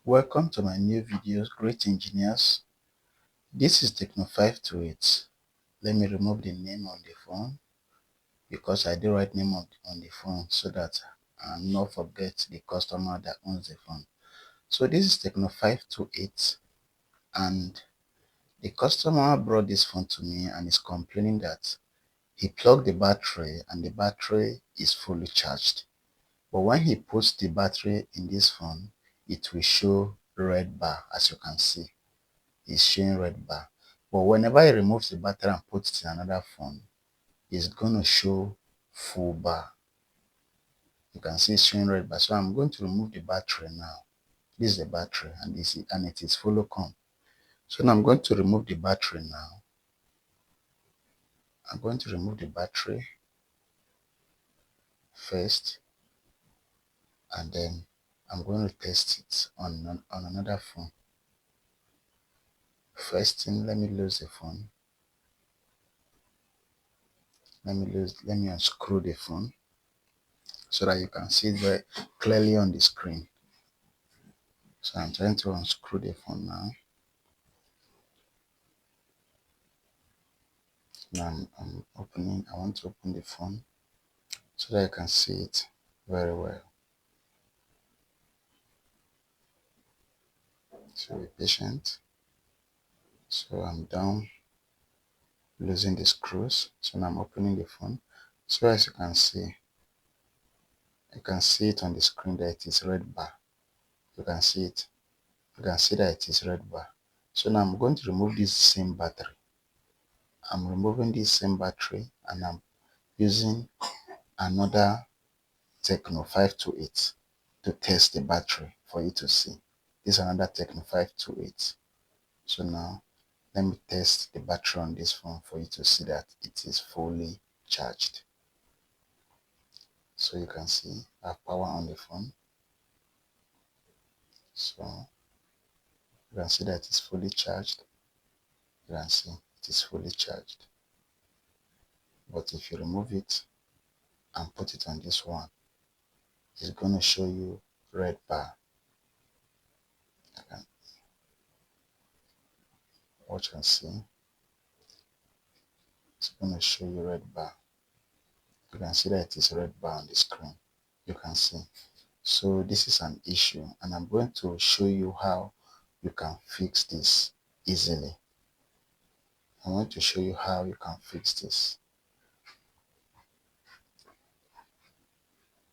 Welcome to my new videos, great engineers. This is Tecno 528. Let me remove the name on the phone because I do write name on the phone so that I not forget the customer that owns the phone. So this is Tecno 528 and the customer brought this phone to me and is complaining that he plugged the battery and the battery is fully charged. But when he puts the battery in this phone, it will show red bar, as you can see. It's showing red bar. But whenever he removes the battery and puts it in another phone, it's going to show full bar. You can see it's showing red bar. So I'm going to remove the battery now. This is the battery and it is full com. So now I'm going to remove the battery now. I'm going to remove the battery first and then I'm going to test it on another phone. First thing, let me lose the phone. Let me unscrew the phone so that you can see it very clearly on the screen. So I'm trying to unscrew the phone now. Now I'm opening, I want to open the phone so that I can see it very well. So be patient. So I'm down, losing the screws. So now I'm opening the phone. So as you can see it on the screen that it is red bar. You can see it. You can see that it is red bar. So now I'm going to remove this same battery. I'm removing this same battery and I'm using another Tecno 528 to test the battery for you to see. This is another Tecno 528. So now let me test the battery on this phone for you to see that it is fully charged. So you can see I have power on the phone. So you can see that it's fully charged. You can see it is fully charged. But if you remove it and put it on this one, it's going to show you red bar. Watch and see. It's going to show you red bar. You can see that it is red bar on the screen. You can see. So this is an issue and I'm going to show you how you can fix this easily. I want to show you how you can fix this.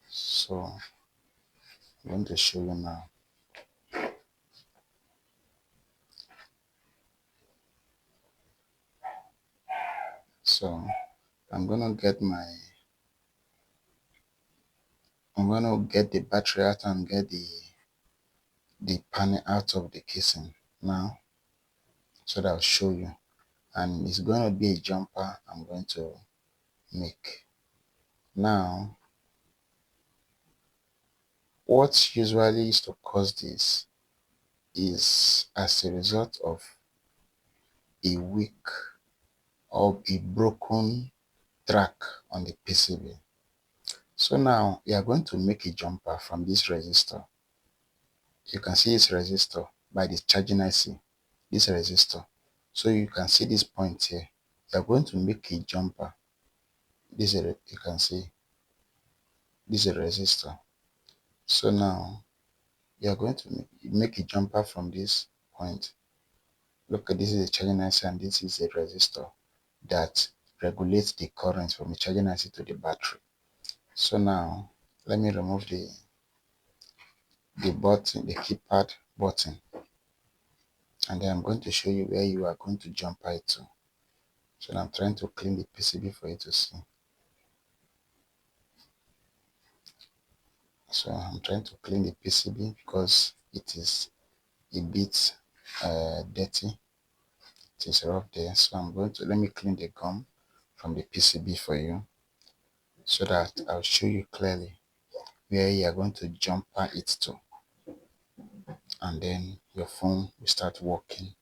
So I'm going to show you now. So I'm going to get the battery out and get the panel out of the casing now so that I'll show you. And it's going to be a jumper I'm going to make. Now, what usually used to cause this is as a result of a weak or a broken track on the PCB. So now we are going to make a jumper from this resistor. You can see this resistor by the charging IC, this resistor. So you can see this point here. You are going to make a jumper. This is you can see this is a resistor. So now you are going to make a jumper from this point. Look at this is a charging IC and this is a resistor that regulates the current from the charging IC to the battery. So now let me remove the button, the keypad button, and then I'm going to show you where you are going to jump it to. So I'm trying to clean the PCB for you to see. So I'm trying to clean the PCB because it is a bit dirty. It is rough there. So I'm going to let me clean the gum from the PCB for you so that I'll show you clearly where you are going to jump it to, and then your phone will start working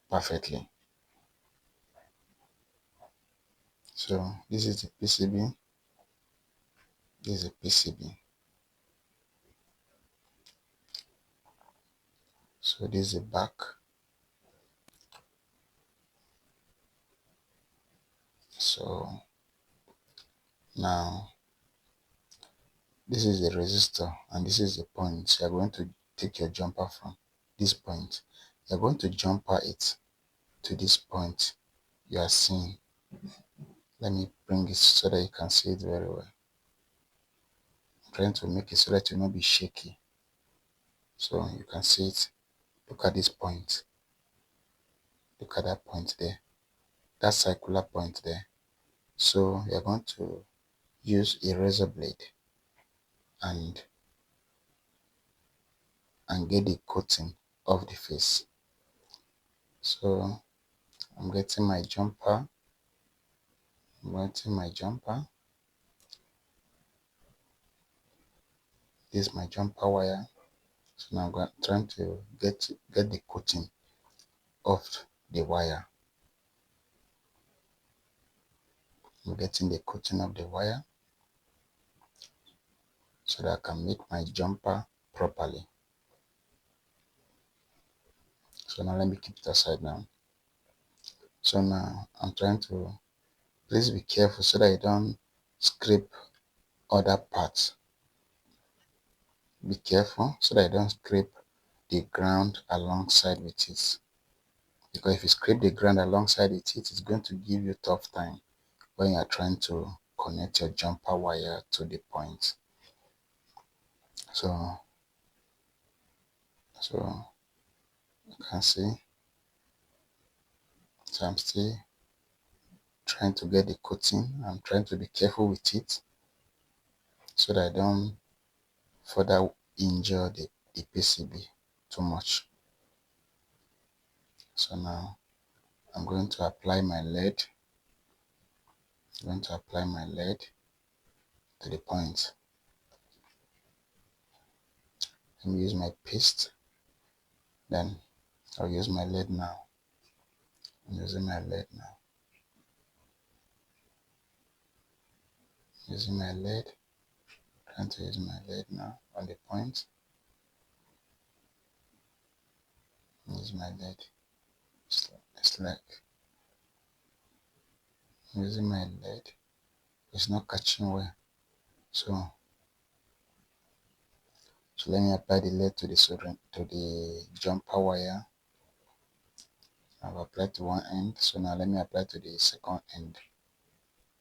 perfectly. So this is the PCB. This is the PCB. So this is the back. So now this is the resistor and this is the point. You are going to take your jumper from this point. You are going to jumper it to this point you are seeing. Let me bring it so that you can see it very well. I'm trying to make it so that it will not be shaky. So you can see it. Look at this point. Look at that point there. That circular point there. So you're going to use a razor blade and get the coating of the face. So I'm getting my jumper. This is my jumper wire. So now I'm trying to get the coating of the wire. I'm getting the coating of the wire so that I can make my jumper properly. So now let me keep it aside now. So now I'm trying to, please be careful so that you don't scrape other parts. Be careful so that you don't scrape the ground alongside with it. Because if you scrape the ground alongside with it, it's going to give you tough time when you are trying to connect your jumper wire to the point. So you can see. So I'm still trying to get the coating. I'm trying to be careful with it so that I don't further injure the PCB too much. So now I'm going to apply my lead. I'm going to apply my lead to the point. Let me use my paste. Then I'll use my lead now. I'm using my lead now. Using my lead. Trying to use my lead now on the point. Use my lead. It's like I'm using my lead. It's not catching well. So let me apply the lead to the jumper wire. I've applied to one end. So now let me apply to the second end.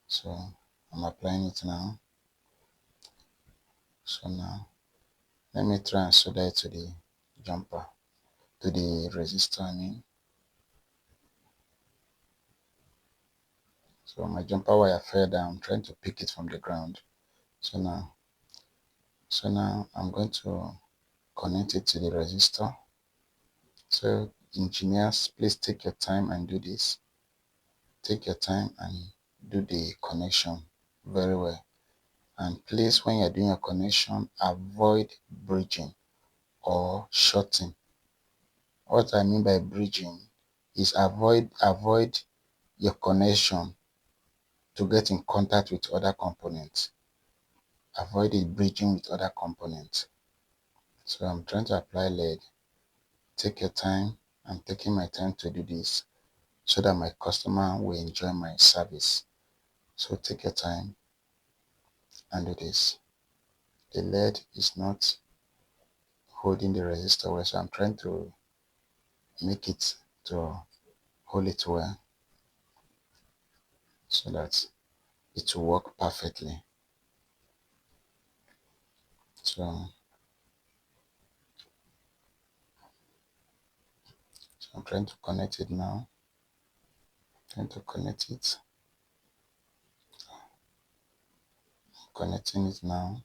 So I'm applying it now. So now let me try and solder it to the jumper, to the resistor I mean. So my jumper wire fell down. I'm trying to pick it from the ground. So now I'm going to connect it to the resistor. So engineers, please take your time and do this. Take your time and do the connection very well. And please, when you're doing your connection, avoid bridging or shorting. What I mean by bridging is avoid your connection to get in contact with other components. Avoid it bridging with other components. So I'm trying to apply lead. Take your time. I'm taking my time to do this so that my customer will enjoy my service. So take your time and do this. The lead is not holding the resistor well, so I'm trying to make it to hold it well so that it will work perfectly. So I'm trying to connect it now. Trying to connect it. Connecting it now.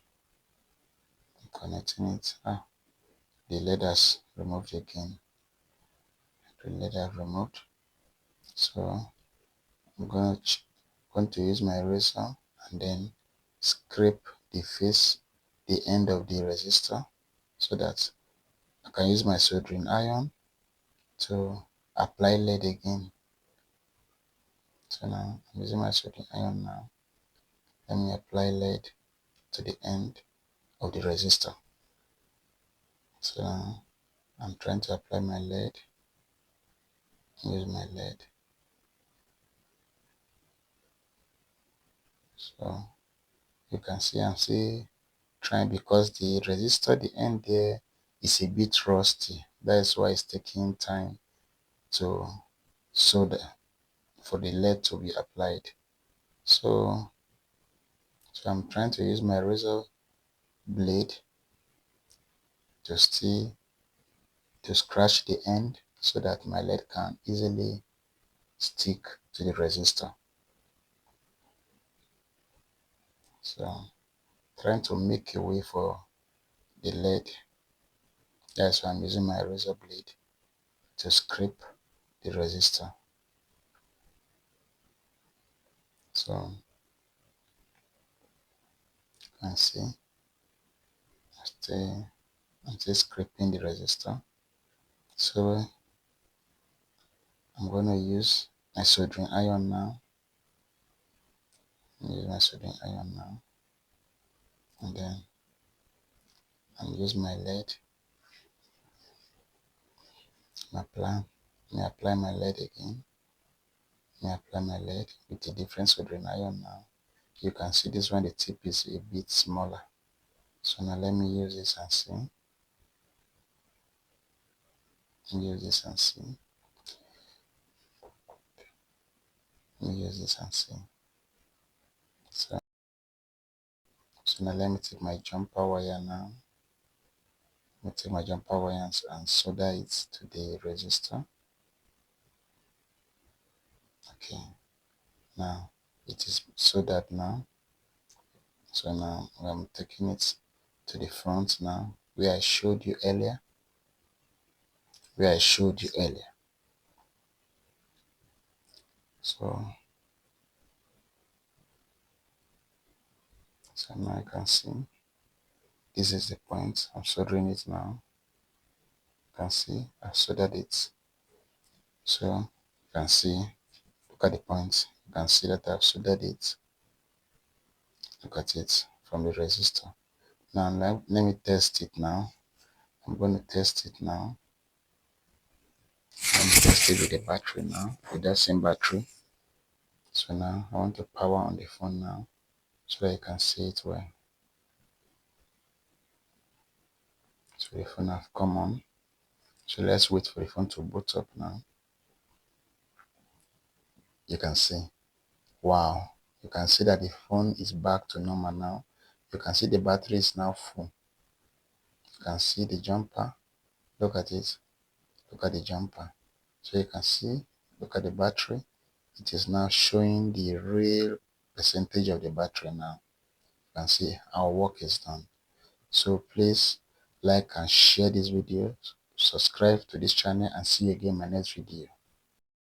Connecting it. The lead has removed again. The lead has removed. So I'm going to use my razor and then scrape the face, the end of the resistor, so that I can use my soldering iron to apply lead again. So now I'm using my soldering iron now. Let me apply lead to the end of the resistor. So I'm trying to apply my lead. Use my lead. So you can see I'm still trying, because the resistor, the end there is a bit rusty. That's why it's taking time to solder for the lead to be applied. So I'm trying to use my razor blade to scratch the end so that my lead can easily stick to the resistor. So trying to make a way for the lead. That's why I'm using my razor blade to scrape the resistor. So you can see I'm still scraping the resistor. So I'm going to use my soldering iron now. Use my soldering iron now, and then use my lead. Apply my lead again. Apply my lead with a different soldering iron now. You can see this one, the tip is a bit smaller. So now let me use this and see. Use this and see. Use this and see. So now let me take my jumper wire now. Let me take my jumper wire and solder it to the resistor. Okay. Now it is soldered now. So now I'm taking it to the front now, where I showed you earlier. So now I can see this is the point. I'm soldering it now. You can see I've soldered it. So you can see, look at the point. You can see that I've soldered it. Look at it from the resistor. Now let me test it now. I'm going to test it now. Let me test it with the battery now, with that same battery. So now I want to power on the phone now so that you can see it well. So the phone have come on. So let's wait for the phone to boot up now. You can see. Wow. You can see that the phone is back to normal now. You can see the battery is now full. You can see the jumper. Look at it. Look at the jumper. So you can see, look at the battery. It is now showing the real percentage of the battery now. You can see our work is done. So please like and share this video, subscribe to this channel, and see you again in my next video.